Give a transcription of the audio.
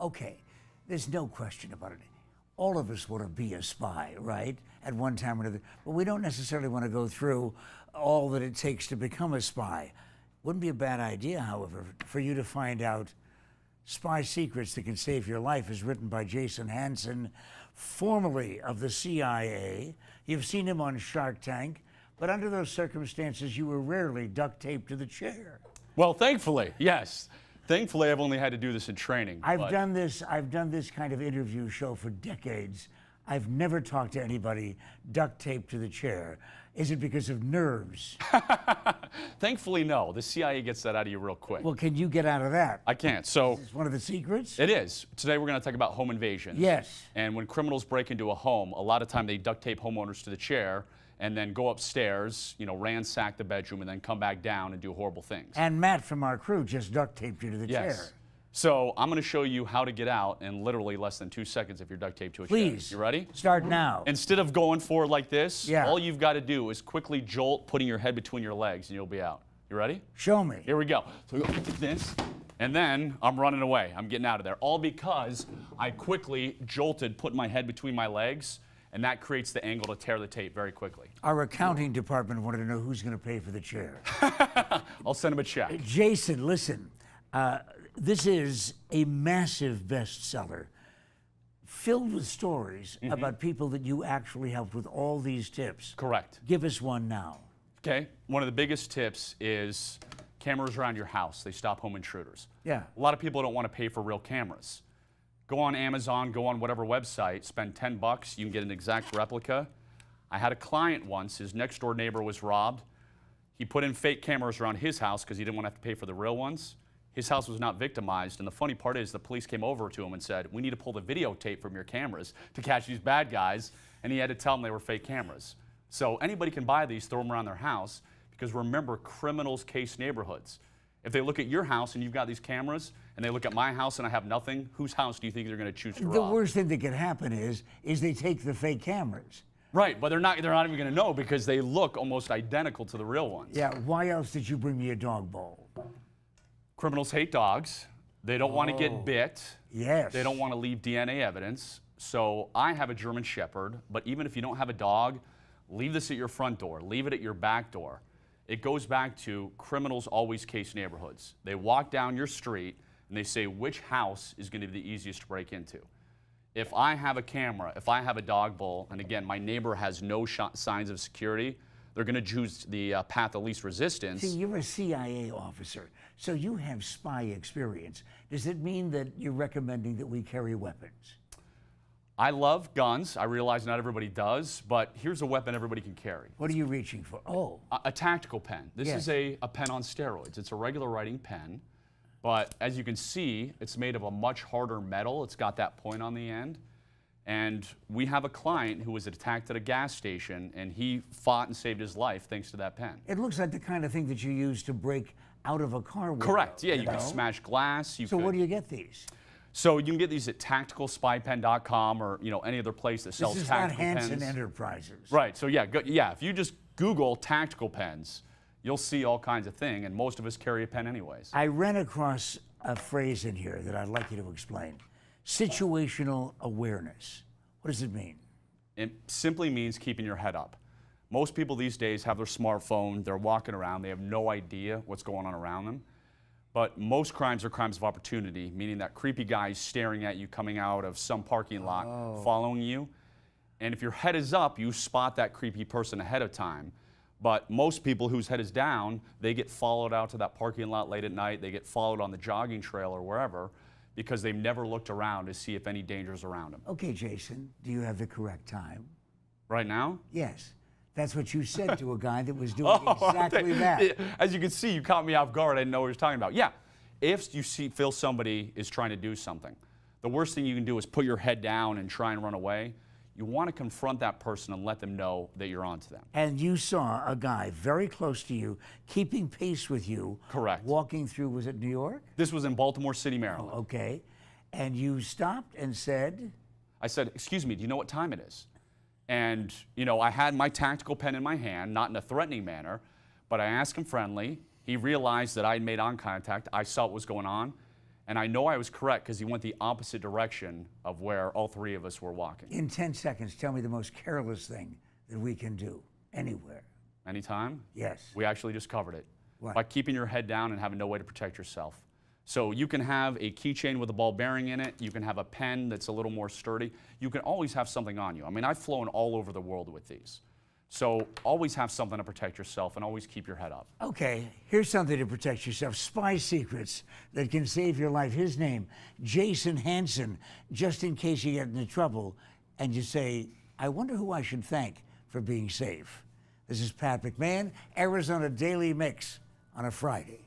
Okay, there's no question about it. All of us want to be a spy, right? At one time or another. But we don't necessarily want to go through all that it takes to become a spy. Wouldn't be a bad idea, however, for you to find out Spy Secrets That Can Save Your Life is written by Jason Hanson, formerly of the CIA. You've seen him on Shark Tank, but under those circumstances, you were rarely duct taped to the chair. Well, thankfully, yes. Thankfully, I've only had to do this in training. I've done this kind of interview show for decades. I've never talked to anybody duct taped to the chair. Is it because of nerves? Thankfully, no. The CIA gets that out of you real quick. Well, can you get out of that? I can't. So Is this one of the secrets? it is. Today we're going to talk about home invasions. Yes. And when criminals break into a home, a lot of time they duct tape homeowners to the chair and then go upstairs, ransack the bedroom, and then come back down and do horrible things. And Matt from our crew just duct taped you to the chair. So I'm going to show you how to get out in literally less than 2 seconds if you're duct taped to a chair. Please. You ready? Start now. Instead of going forward like this, Yeah. all you've got to do is quickly jolt, putting your head between your legs, and you'll be out. You ready? Show me. Here we go. So we go like this, and then I'm running away. I'm getting out of there. All because I quickly jolted, put my head between my legs, and that creates the angle to tear the tape very quickly. Our accounting department wanted to know who's going to pay for the chair. I'll send him a check. Jason, listen. This is a massive bestseller filled with stories about people that you actually helped with all these tips. Correct. Give us one now. Okay. One of the biggest tips is cameras around your house. They stop home intruders. Yeah. A lot of people don't want to pay for real cameras. Go on Amazon, go on whatever website, spend 10 bucks, you can get an exact replica. I had a client once, his next door neighbor was robbed. He put in fake cameras around his house because he didn't want to have to pay for the real ones. His house was not victimized, and the funny part is the police came over to him and said, we need to pull the videotape from your cameras to catch these bad guys, and he had to tell them they were fake cameras. So anybody can buy these, throw them around their house, because remember, criminals case neighborhoods. If they look at your house and you've got these cameras, and they look at my house and I have nothing, whose house do you think they're going to choose to rob? The worst thing that could happen is they take the fake cameras. Right, but they're not even going to know because they look almost identical to the real ones. Yeah, why else did you bring me a dog bowl? Criminals hate dogs. They don't want to get bit. Yes. They don't want to leave DNA evidence. So I have a German Shepherd, but even if you don't have a dog, leave this at your front door. Leave it at your back door. It goes back to criminals always case neighborhoods. They walk down your street and they say which house is going to be the easiest to break into. If I have a camera, if I have a dog bowl, and again, my neighbor has no signs of security, they're going to choose the path of least resistance. See, you're a CIA officer, so you have spy experience. Does it mean that you're recommending that we carry weapons? I love guns. I realize not everybody does, but here's a weapon everybody can carry. What are you reaching for? Oh. A tactical pen. This is a pen on steroids. It's a regular writing pen, but as you can see, it's made of a much harder metal. It's got that point on the end. And we have a client who was attacked at a gas station, and he fought and saved his life thanks to that pen. It looks like the kind of thing that you use to break out of a car window. Correct. Yeah, you can smash glass. So where do you get these? So you can get these at tacticalspypen.com or any other place that sells tactical pens. This is not Hanson Enterprises. Right. So yeah, if you just Google tactical pens, you'll see all kinds of things, and most of us carry a pen anyways. I ran across a phrase in here that I'd like you to explain. Situational awareness. What does it mean? It simply means keeping your head up. Most people these days have their smartphone, they're walking around, they have no idea what's going on around them. But most crimes are crimes of opportunity, meaning that creepy guy is staring at you coming out of some parking lot, following you. And if your head is up, you spot that creepy person ahead of time. But most people whose head is down, they get followed out to that parking lot late at night, they get followed on the jogging trail or wherever, because they've never looked around to see if any danger's around them. Okay, Jason, do you have the correct time? Right now? Yes. That's what you said to a guy that was doing exactly that. As you can see, you caught me off guard. I didn't know what you were talking about. Yeah, if you feel somebody is trying to do something, the worst thing you can do is put your head down and try and run away. You want to confront that person and let them know that you're onto them. And you saw a guy very close to you, keeping pace with you. Correct. Walking through, was it New York? This was in Baltimore City, Maryland. Oh, okay. And you stopped and said? I said, excuse me, do you know what time it is? And, I had my tactical pen in my hand, not in a threatening manner, but I asked him friendly. He realized that I had made eye contact. I saw what was going on. And I know I was correct because he went the opposite direction of where all three of us were walking. In 10 seconds, tell me the most careless thing that we can do anywhere. Anytime? Yes. We actually just covered it. What? By keeping your head down and having no way to protect yourself. So you can have a keychain with a ball bearing in it. You can have a pen that's a little more sturdy. You can always have something on you. I mean, I've flown all over the world with these. So always have something to protect yourself and always keep your head up. Okay, here's something to protect yourself. Spy secrets that can save your life. His name, Jason Hanson, just in case you get into trouble and you say, I wonder who I should thank for being safe. This is Pat McMahon, Arizona Daily Mix on a Friday.